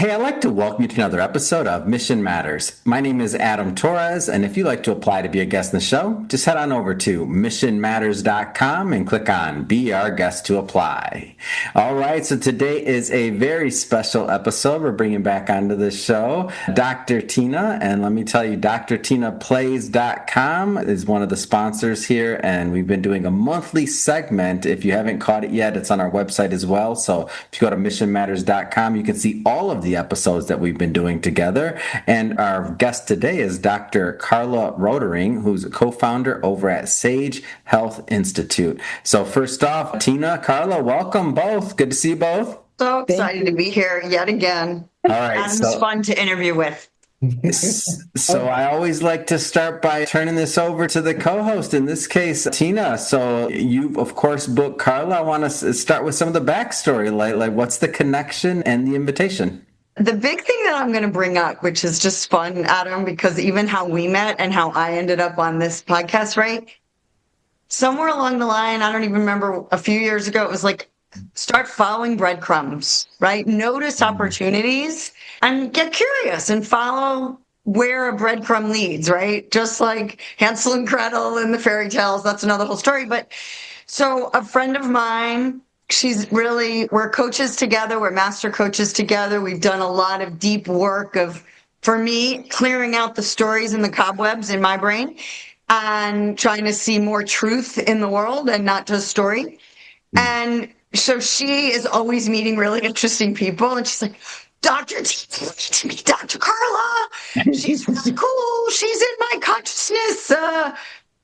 Hey, I'd like to welcome you to another episode of Mission Matters. My name is Adam Torres, and if you'd like to apply to be a guest in the show, just head on over to missionmatters.com and click on Be Our Guest to Apply. All right, so today is a very special episode. We're bringing back onto the show Dr. Tina, and let me tell you, drtinaplays.com is one of the sponsors here, and we've been doing a monthly segment. If you haven't caught it yet, it's on our website as well. So if you go to missionmatters.com, you can see all of the episodes that we've been doing together. And our guest today is Dr. Carla Rodering, who's a co-founder over at Sage Health Institute. So first off, Tina, Carla, welcome both. Good to see you both. So excited to be here yet again. All right. Adam's fun to interview with. So I always like to start by turning this over to the co-host, in this case, Tina. So you, of course, booked Carla. I want to start with some of the backstory, like what's the connection and the invitation? The big thing that I'm going to bring up, which is just fun, Adam, because even how we met and how I ended up on this podcast, right? Somewhere along the line, I don't even remember, a few years ago, it was like, start following breadcrumbs, right? Notice opportunities and get curious and follow where a breadcrumb leads, right? Just like Hansel and Gretel in the fairy tales. That's another whole story. But so a friend of mine, we're coaches together. We're master coaches together. We've done a lot of deep work for me, clearing out the stories and the cobwebs in my brain and trying to see more truth in the world and not just story. And so she is always meeting really interesting people. And she's like, Dr. T, meet Dr. Carla. She's really cool. She's in my consciousness,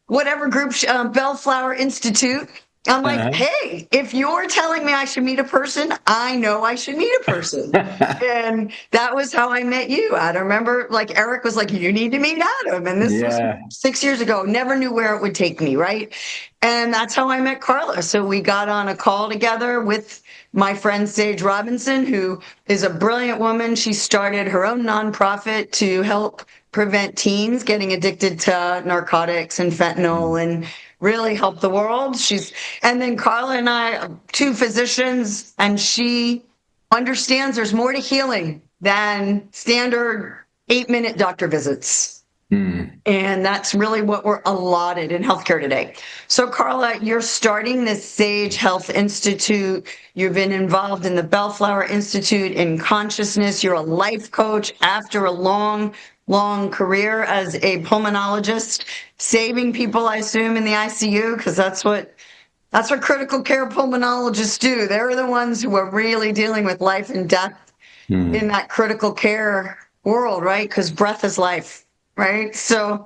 whatever group, Bellflower Institute. I'm like, hey, if you're telling me I should meet a person, I know I should meet a person. And that was how I met you, Adam. Remember, like Eric was like, you need to meet Adam. And this was 6 years ago. Never knew where it would take me, right? And that's how I met Carla. So we got on a call together with my friend Sage Robinson, who is a brilliant woman. She started her own nonprofit to help prevent teens getting addicted to narcotics and fentanyl and really help the world. And then Carla and I, two physicians, and she understands there's more to healing than standard 8-minute doctor visits. And that's really what we're allotted in healthcare today. So Carla, you're starting this Sage Health Institute. You've been involved in the Bellflower Institute in consciousness. You're a life coach after a long career as a pulmonologist, saving people, I assume, in the ICU, because that's what critical care pulmonologists do. They're the ones who are really dealing with life and death in that critical care world, right? Because breath is life, right? So,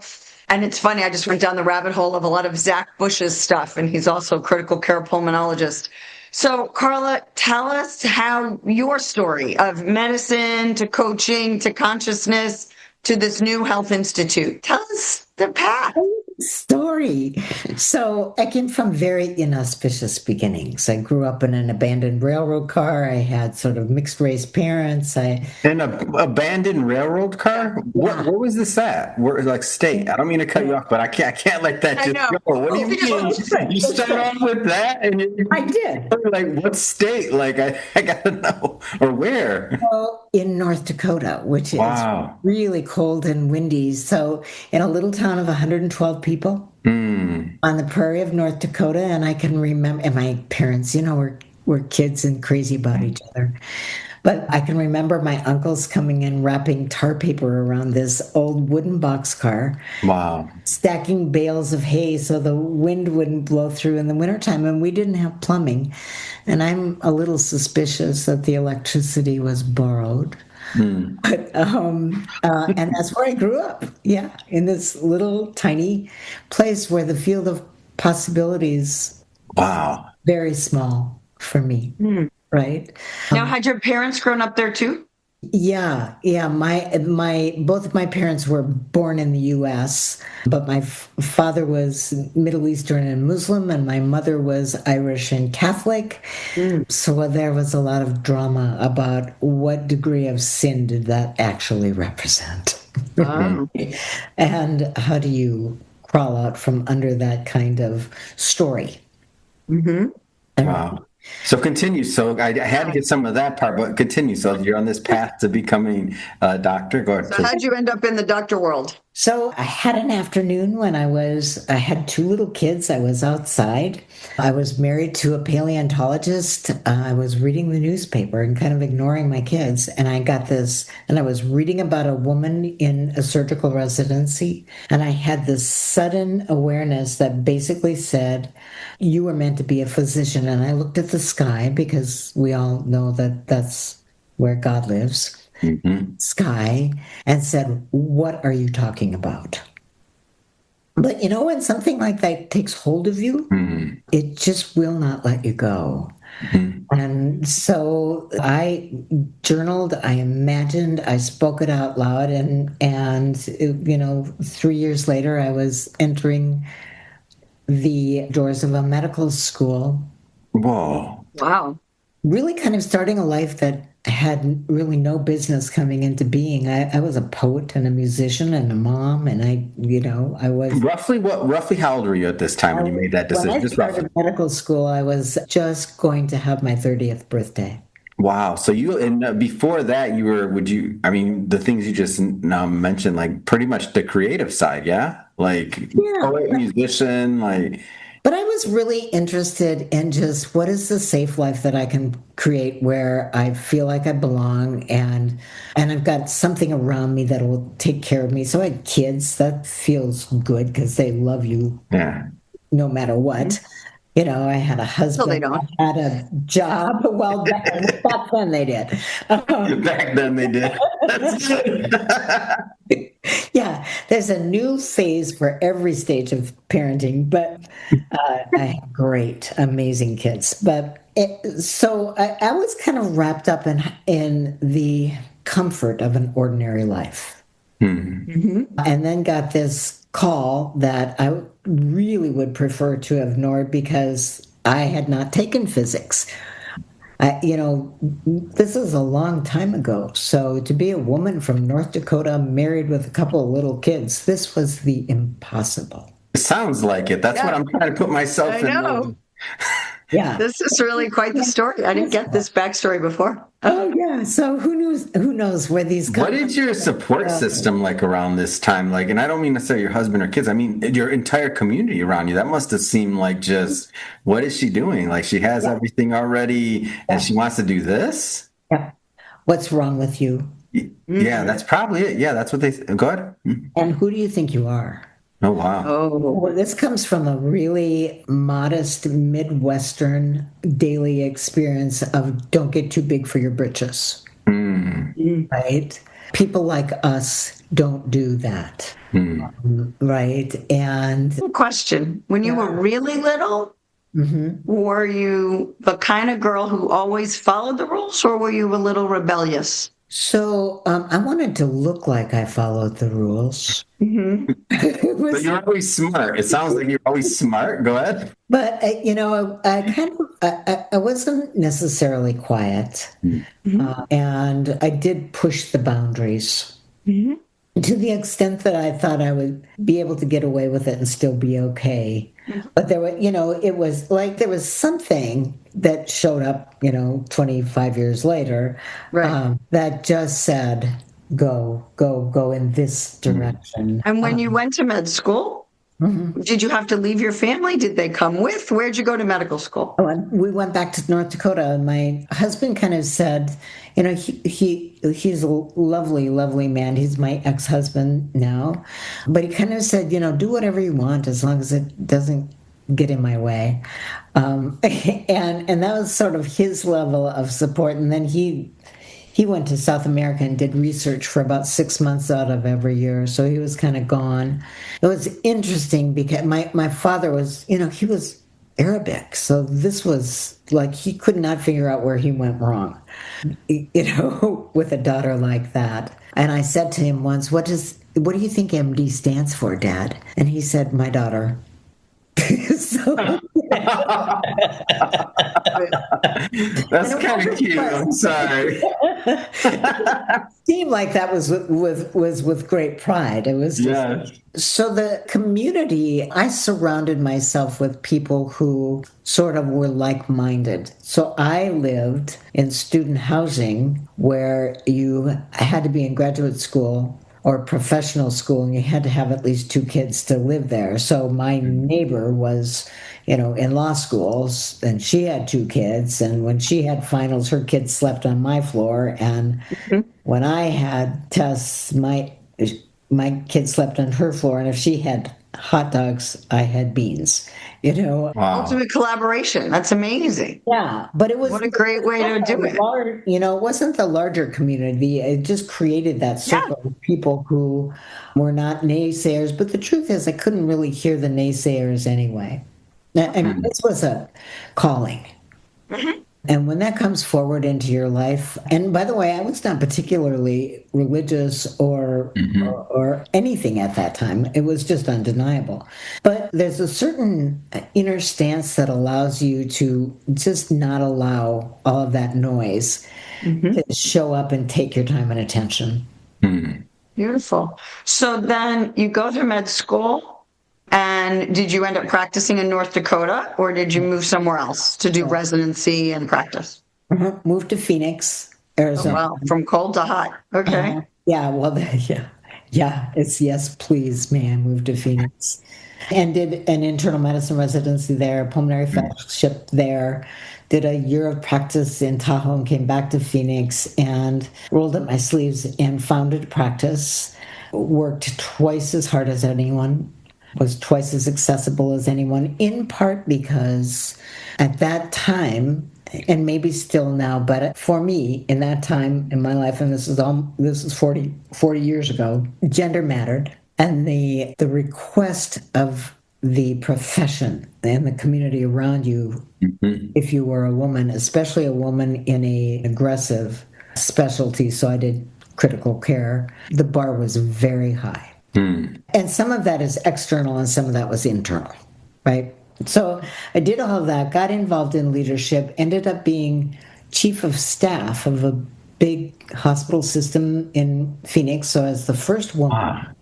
and it's funny, I just went down the rabbit hole of a lot of Zach Bush's stuff, and he's also a critical care pulmonologist. So, Carla, tell us how your story of medicine to coaching to consciousness to this new health institute. Tell us the path. Story. So I came from very inauspicious beginnings. I grew up in an abandoned railroad car. I had sort of mixed race parents. In an abandoned railroad car? Yeah. Where was this at? Where, like, state? I don't mean to cut you off, but I can't let that just go. What do you mean? You start off with that, and I did. Like, what state? Like, I gotta know. Or where? Well, in North Dakota, which is really cold and windy. So in a little town of 112 people on the prairie of North Dakota. And I can remember, and my parents, were kids and crazy about each other. But I can remember my uncles coming in, wrapping tar paper around this old wooden boxcar. Wow. Stacking bales of hay so the wind wouldn't blow through in the wintertime. And we didn't have plumbing. And I'm a little suspicious that the electricity was borrowed. But, and that's where I grew up. Yeah. In this little tiny place where the field of possibilities very small for me. Right. Now, had your parents grown up there too? Yeah. Both of my parents were born in the U.S., but my father was Middle Eastern and Muslim, and my mother was Irish and Catholic. So there was a lot of drama about what degree of sin did that actually represent. And how do you crawl out from under that kind of story? Wow. So continue. So I had to get some of that part, but continue. So you're on this path to becoming a doctor. Go ahead, So please. how'd you end up in the doctor world? So I had an afternoon when I had two little kids. I was outside. I was married to a paleontologist. I was reading the newspaper and kind of ignoring my kids. And I got this, and I was reading about a woman in a surgical residency. And I had this sudden awareness that basically said, you were meant to be a physician. And I looked at the sky because we all know that that's where God lives. Sky, and said, what are you talking about? But when something like that takes hold of you, it just will not let you go. And so I journaled, I imagined, I spoke it out loud, and 3 years later, I was entering the doors of a medical school. Whoa. Wow. Really kind of starting a life that had really no business coming into being. I was a poet and a musician and a mom, and I was Roughly how old were you at this time when you made that decision? when I Just roughly. started medical school, I was just going to have my 30th birthday. Wow. So before that, the things you just now mentioned, like pretty much the creative side, yeah? Like poet, musician, like. But I was really interested in just what is the safe life that I can create where I feel like I belong and I've got something around me that will take care of me. So I had kids, that feels good because they love you no matter what. I had a husband, they don't. I had a job. Well, back then they did. Back then they did. Yeah, there's a new phase for every stage of parenting, but I had great, amazing kids. So I was kind of wrapped up in the comfort of an ordinary life. And then got this call that I really would prefer to have ignored because I had not taken physics. This is a long time ago. So to be a woman from North Dakota, married with a couple of little kids, this was the impossible. It sounds like it. That's what I'm trying to put myself in. I know. Yeah. This is really quite the story. I didn't get this backstory before. Oh yeah. So who knows where these come What is your support system like around this time? Like, and I don't mean necessarily your husband or kids. I mean your entire community around you. That must have seemed like just, what is she doing? Like she has everything already and she wants to do this? Yeah. What's wrong with you? Yeah, that's probably it. Yeah, that's what they go ahead. And who do you think you are? Oh, wow. Oh, Well, this comes from a really modest Midwestern daily experience of don't get too big for your britches. Right? People like us don't do that. Right? And question. When you were really little, were you the kind of girl who always followed the rules, or were you a little rebellious? so I wanted to look like I followed the rules. It was- But you're always smart. It sounds like you're always smart. Go ahead. But I wasn't necessarily quiet, and I did push the boundaries to the extent that I thought I would be able to get away with it and still be okay. But it was like there was something that showed up, 25 years later, Right. that just said, go in this direction. And when you went to med school, did you have to leave your family? Did they come with? Where'd you go to medical school? Oh, and we went back to North Dakota, and my husband kind of said, he's a lovely, lovely man. He's my ex-husband now, but he kind of said, do whatever you want as long as it doesn't get in my way. And that was sort of his level of support. And then he went to South America and did research for about 6 months out of every year. So he was kind of gone. It was interesting because my father was, he was Arabic. So this was like, he could not figure out where he went wrong, with a daughter like that. And I said to him once, what do you think MD stands for, Dad? And he said, my daughter. So That's kind of cute. I'm sorry. seemed like that was with great pride. It was just, Yes. so the community, I surrounded myself with people who sort of were like-minded. So I lived in student housing where you had to be in graduate school or professional school, and you had to have at least 2 kids to live there. So my neighbor was, in law schools, and she had 2 kids. And when she had finals, her kids slept on my floor. And when I had tests, my kids slept on her floor. And if she had hot dogs, I had beans. Wow. Ultimate collaboration. That's amazing. Yeah, but it was What a great way to do it. It wasn't the larger community. It just created that circle of people who were not naysayers. But the truth is, I couldn't really hear the naysayers anyway. I mean, this was a calling. And when that comes forward into your life, and by the way, I was not particularly religious or anything at that time. It was just undeniable. But there's a certain inner stance that allows you to just not allow all of that noise to show up and take your time and attention. Beautiful. So then you go through med school, and did you end up practicing in North Dakota, or did you move somewhere else to do residency and practice? Moved to Phoenix, Oh, Arizona. wow. From cold to hot. Okay. Yeah, well, it's yes, please, man. Moved to Phoenix and did an internal medicine residency there, pulmonary fellowship there, did a year of practice in Tahoe and came back to Phoenix and rolled up my sleeves and founded a practice, worked twice as hard as anyone, was twice as accessible as anyone, in part because at that time, and maybe still now, but for me, in that time in my life, and this is 40 years ago, gender mattered. And the request of the profession and the community around you, if you were a woman, especially a woman in an aggressive specialty, so I did critical care, the bar was very high. And some of that is external and some of that was internal, right? So I did all of that, got involved in leadership, ended up being chief of staff of a big hospital system in Phoenix. So as the first woman,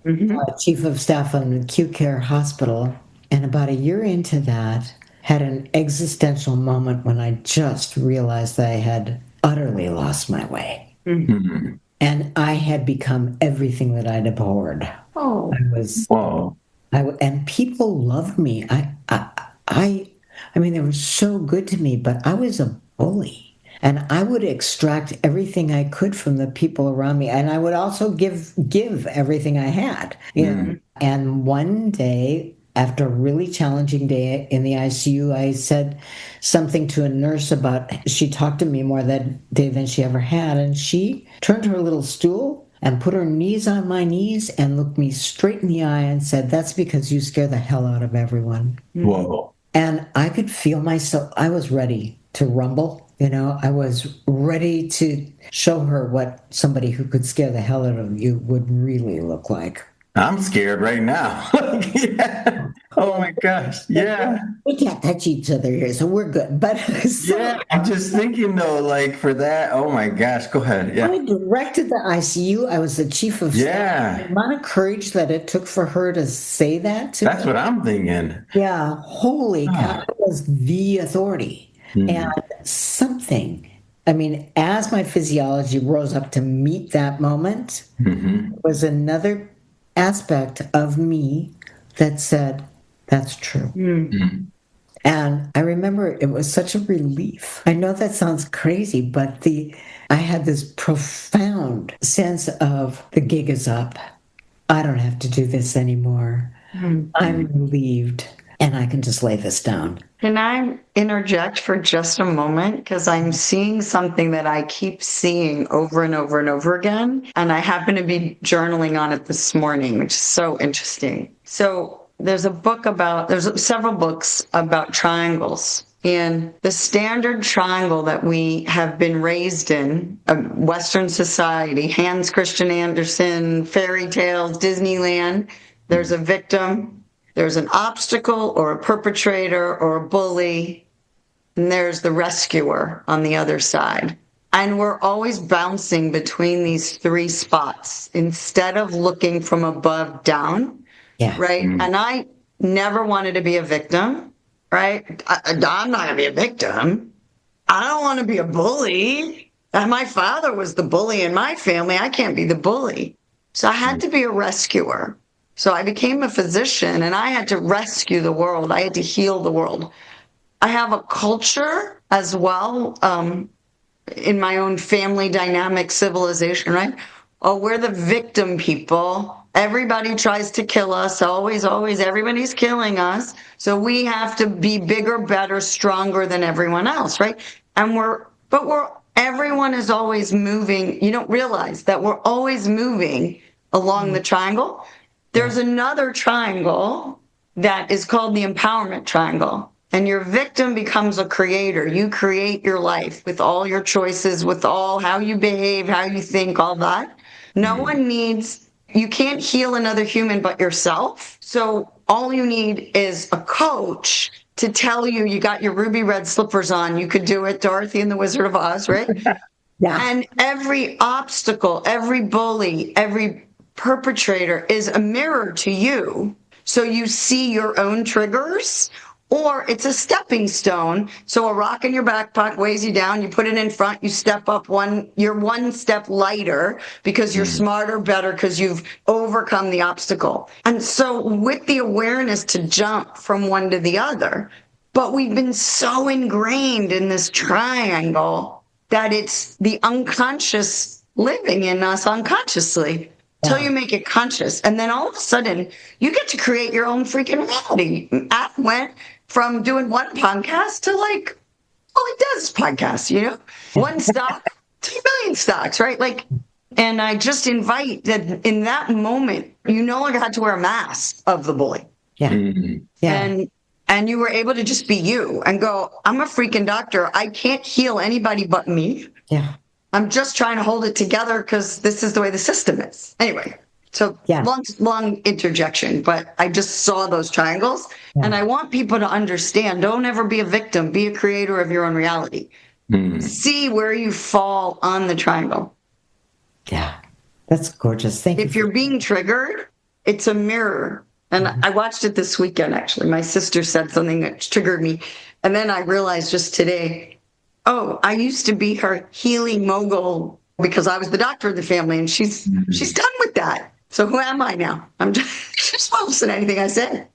chief of staff of an acute care hospital. And about a year into that, had an existential moment when I just realized that I had utterly lost my way. And I had become everything that I'd abhorred. Oh. And people loved me. I mean, they were so good to me, but I was a bully. And I would extract everything I could from the people around me. And I would also give everything I had. And one day, after a really challenging day in the ICU, I said something to a nurse about, she talked to me more that day than she ever had. And she turned her little stool and put her knees on my knees and looked me straight in the eye and said, "That's because you scare the hell out of everyone." Whoa. And I could feel myself, I was ready to rumble. I was ready to show her what somebody who could scare the hell out of you would really look like. I'm scared right now. Yeah. Oh my gosh. Yeah. We can't touch each other here, so we're good. But Yeah. I'm just thinking though, like for that. Oh my gosh. Go ahead. Yeah. I directed the ICU. I was the chief of staff. The amount of courage that it took for her to say that to That's me. what I'm thinking. Yeah. Holy cow. It was the authority. And something, I mean, as my physiology rose up to meet that moment, was another aspect of me that said, "That's true." And I remember it was such a relief. I know that sounds crazy, but I had this profound sense of the gig is up. I don't have to do this anymore. I'm relieved, and I can just lay this down. Can I interject for just a moment? Because I'm seeing something that I keep seeing over and over and over again. And I happen to be journaling on it this morning, which is so interesting. So there's several books about triangles. And the standard triangle that we have been raised in, Western society, Hans Christian Andersen, fairy tales, Disneyland, there's a victim, there's an obstacle or a perpetrator or a bully, and there's the rescuer on the other side. And we're always bouncing between these three spots instead of looking from above down. Yeah. Right. And I never wanted to be a victim. Right. I'm not going to be a victim. I don't want to be a bully. And my father was the bully in my family. I can't be the bully. So I had to be a rescuer. So I became a physician and I had to rescue the world. I had to heal the world. I have a culture as well. In my own family dynamic civilization, right? Oh, we're the victim people. Everybody tries to kill us. Always, everybody's killing us. So we have to be bigger, better, stronger than everyone else, right? And everyone is always moving. You don't realize that we're always moving along the triangle. There's another triangle that is called the empowerment triangle. And your victim becomes a creator. You create your life with all your choices, with all how you behave, how you think, all that. You can't heal another human but yourself. So all you need is a coach to tell you, you got your ruby red slippers on, you could do it, Dorothy and the Wizard of Oz, right? Yeah. And every obstacle, every bully, every perpetrator is a mirror to you. So you see your own triggers. Or it's a stepping stone. So a rock in your backpack weighs you down. You put it in front. You step up you're one step lighter because you're smarter, better, because you've overcome the obstacle. And so with the awareness to jump from one to the other, but we've been so ingrained in this triangle that it's the unconscious living in us unconsciously. Till you make it conscious. And then all of a sudden, you get to create your own freaking reality. I went from doing one podcast to all he does is podcasts, one stock, 2 million stocks, right? And I just invite that in that moment, you no longer had to wear a mask of the bully. Yeah. Yeah. And you were able to just be you and go, I'm a freaking doctor. I can't heal anybody but me. Yeah. I'm just trying to hold it together because this is the way the system is. Anyway, so long interjection, but I just saw those triangles. And I want people to understand, don't ever be a victim. Be a creator of your own reality. See where you fall on the triangle. Yeah, that's gorgeous. Thank you. If you're being triggered, it's a mirror. And I watched it this weekend, actually. My sister said something that triggered me. And then I realized just today, oh, I used to be her healing mogul because I was the doctor of the family, and she's done with that. So who am I now? I'm just won't listen to anything I say.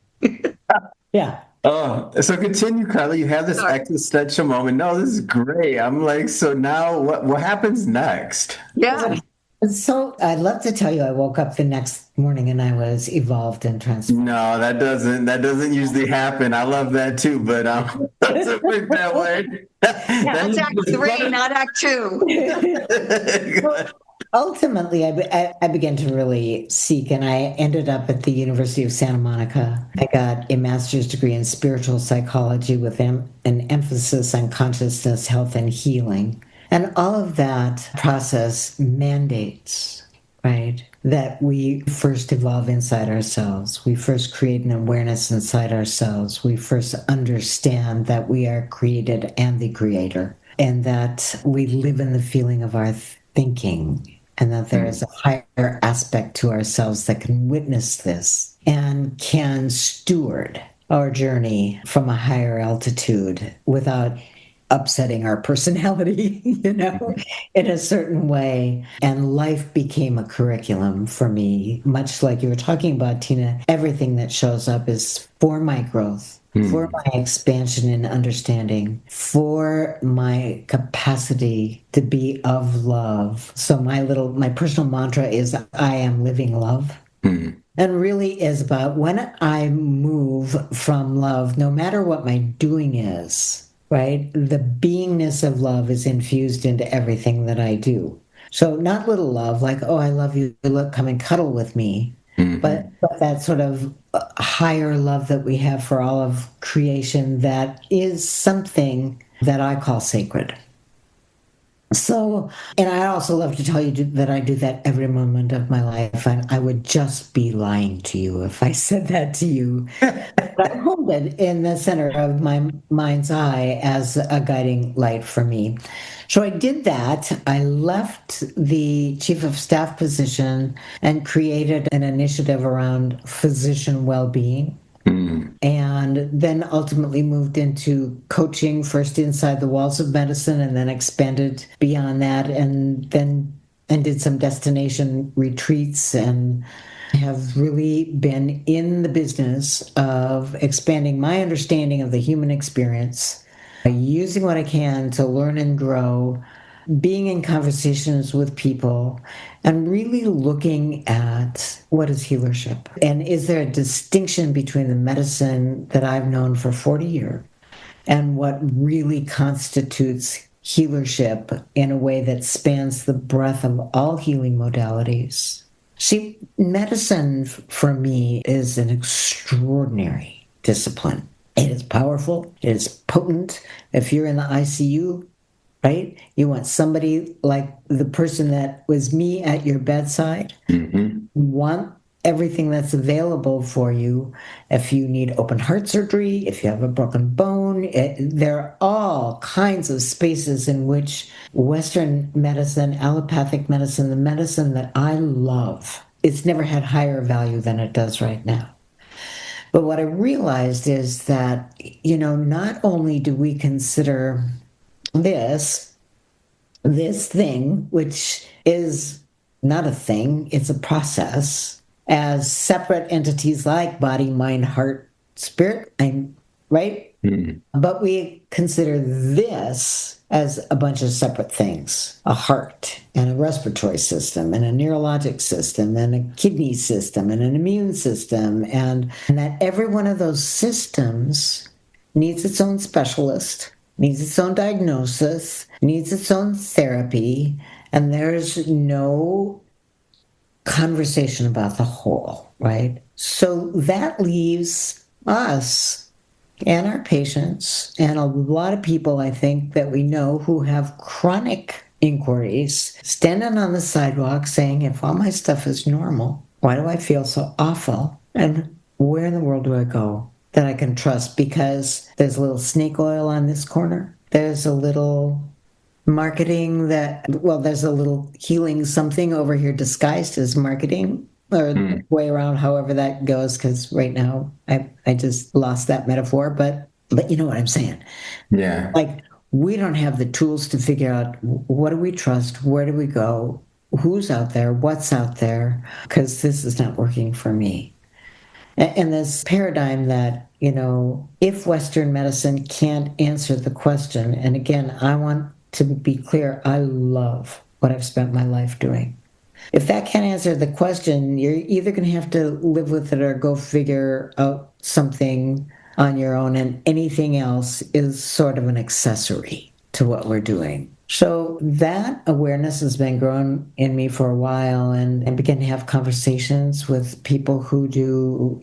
Yeah. Oh, so continue, Carla. You have this existential moment. No, this is great. I'm like, so now what happens next? Yeah. So I'd love to tell you I woke up the next morning and I was evolved and transformed. No, that doesn't usually happen. I love that too, but doesn't work that way. That's Act 3, not Act 2. Well, ultimately, I began to really seek, and I ended up at the University of Santa Monica. I got a master's degree in spiritual psychology with an emphasis on consciousness, health, and healing. And all of that process mandates, right, that we first evolve inside ourselves. We first create an awareness inside ourselves. We first understand that we are created and the creator, and that we live in the feeling of our thinking, and that there is a higher aspect to ourselves that can witness this and can steward our journey from a higher altitude without upsetting our personality, in a certain way. And life became a curriculum for me, much like you were talking about, Tina. Everything that shows up is for my growth, for my expansion and understanding, for my capacity to be of love. So my personal mantra is, I am living love. And really is about when I move from love, no matter what my doing is, right? The beingness of love is infused into everything that I do. So not little love, like, oh, I love you, look, come and cuddle with me. But that sort of higher love that we have for all of creation that is something that I call sacred. So, and I also love to tell you that I do that every moment of my life. And I would just be lying to you if I said that to you. But I hold it in the center of my mind's eye as a guiding light for me. So I did that. I left the chief of staff position and created an initiative around physician well-being. And then ultimately moved into coaching, first inside the walls of medicine, and then expanded beyond that, and did some destination retreats, and have really been in the business of expanding my understanding of the human experience, using what I can to learn and grow, being in conversations with people, and really looking at what is healership. And is there a distinction between the medicine that I've known for 40 years and what really constitutes healership in a way that spans the breadth of all healing modalities? See, medicine for me is an extraordinary discipline. It is powerful, it is potent. If you're in the ICU, right? You want somebody like the person that was me at your bedside. You want everything that's available for you. If you need open heart surgery, if you have a broken bone, there are all kinds of spaces in which Western medicine, allopathic medicine, the medicine that I love, it's never had higher value than it does right now. But what I realized is that, not only do we consider this thing, which is not a thing, it's a process, as separate entities like body, mind, heart, spirit, right? But we consider this as a bunch of separate things: a heart and a respiratory system and a neurologic system and a kidney system and an immune system, and that every one of those systems needs its own specialist, needs its own diagnosis, needs its own therapy, and there's no conversation about the whole, right? So that leaves us and our patients and a lot of people, I think, that we know who have chronic inquiries standing on the sidewalk saying, if all my stuff is normal, why do I feel so awful? And where in the world do I go that I can trust? Because there's a little snake oil on this corner. There's a little marketing there's a little healing something over here disguised as marketing, or the way around, however that goes, because right now I just lost that metaphor, but you know what I'm saying. Yeah. Like, we don't have the tools to figure out what do we trust, where do we go, who's out there, what's out there, because this is not working for me. And this paradigm that, if Western medicine can't answer the question, and again, I want to be clear, I love what I've spent my life doing. If that can't answer the question, you're either going to have to live with it or go figure out something on your own, and anything else is sort of an accessory to what we're doing. So that awareness has been growing in me for a while, and I began to have conversations with people who do,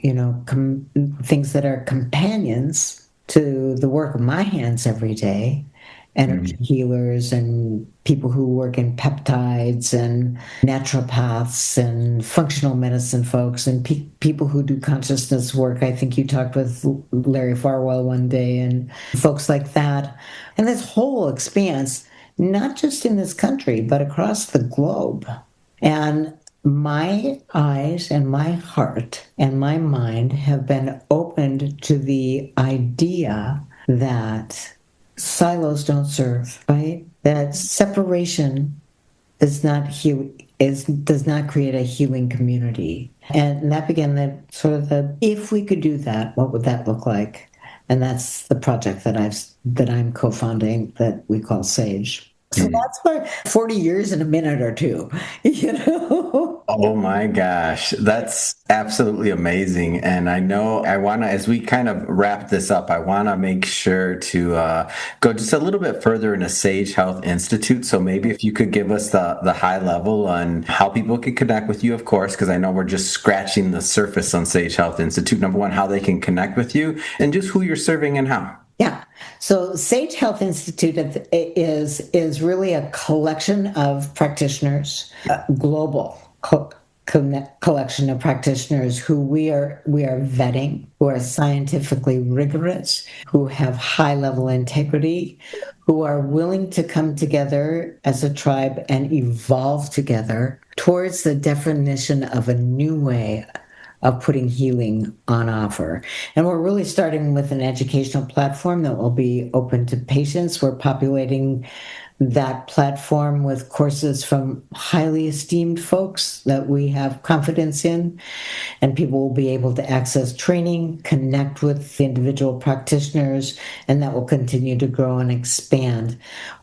things that are companions to the work of my hands every day. Energy healers and people who work in peptides and naturopaths and functional medicine folks and people who do consciousness work. I think you talked with Larry Farwell one day and folks like that. And this whole expanse, not just in this country, but across the globe. And my eyes and my heart and my mind have been opened to the idea that silos don't serve, right? That separation does not create a healing community. And that began if we could do that, what would that look like? And that's the project that I'm co-founding that we call SAGE. So that's for 40 years in a minute or two, Oh my gosh, that's absolutely amazing. And I know I want to, as we kind of wrap this up, I want to make sure to go just a little bit further into Sage Health Institute. So maybe if you could give us the high level on how people can connect with you, of course, because I know we're just scratching the surface on Sage Health Institute. Number one, how they can connect with you, and just who you're serving and how. Yeah. So Sage Health Institute is really a collection of practitioners, a global collection of practitioners who we are vetting, who are scientifically rigorous, who have high level integrity, who are willing to come together as a tribe and evolve together towards the definition of a new way of putting healing on offer. And we're really starting with an educational platform that will be open to patients. We're populating that platform with courses from highly esteemed folks that we have confidence in, and people will be able to access training, connect with the individual practitioners, and that will continue to grow and expand.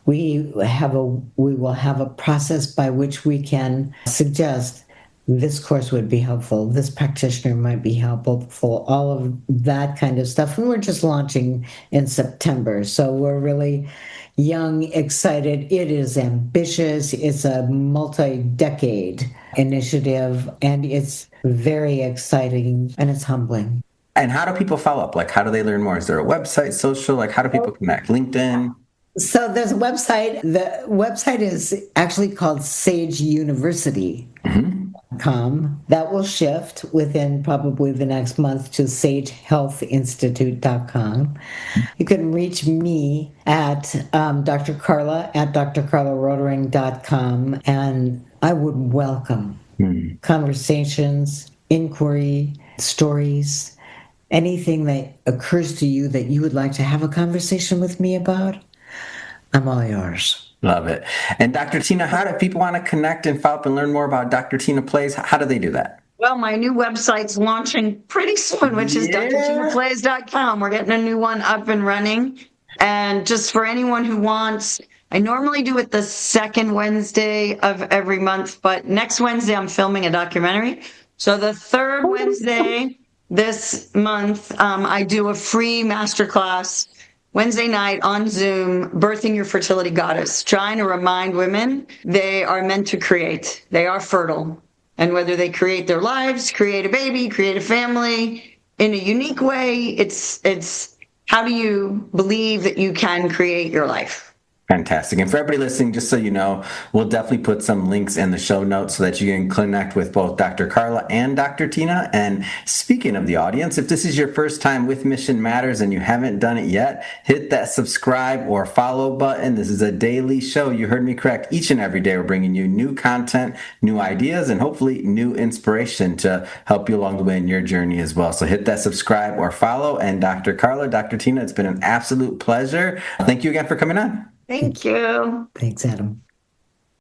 We will have a process by which we can suggest this course would be helpful, this practitioner might be helpful, all of that kind of stuff. And we're just launching in September. So we're really young, excited. It is ambitious. It's a multi-decade initiative, and it's very exciting and it's humbling. And how do people follow up? Like, how do they learn more? Is there a website, social? Like, how do people connect? LinkedIn? So there's a website. The website is actually called Sage University. That will shift within probably the next month to sagehealthinstitute.com. You can reach me at Dr. Carla at drcarlarotering.com, and I would welcome conversations, inquiry, stories, anything that occurs to you that you would like to have a conversation with me about. I'm all yours. Love it. And Dr. Tina, how do people want to connect and follow up and learn more about Dr. Tina Plays? How do they do that? Well, my new website's launching pretty soon, which is drtinaplays.com. We're getting a new one up and running. And just for anyone who wants, I normally do it the second Wednesday of every month, but next Wednesday I'm filming a documentary. So the third Wednesday this month, I do a free masterclass Wednesday night on Zoom, Birthing Your Fertility Goddess, trying to remind women they are meant to create. They are fertile. And whether they create their lives, create a baby, create a family in a unique way, it's how do you believe that you can create your life? Fantastic. And for everybody listening, just so you know, we'll definitely put some links in the show notes so that you can connect with both Dr. Carla and Dr. Tina. And speaking of the audience, if this is your first time with Mission Matters and you haven't done it yet, hit that subscribe or follow button. This is a daily show. You heard me correct. Each and every day, we're bringing you new content, new ideas, and hopefully new inspiration to help you along the way in your journey as well. So hit that subscribe or follow. And Dr. Carla, Dr. Tina, it's been an absolute pleasure. Thank you again for coming on. Thank you. Thanks, Adam.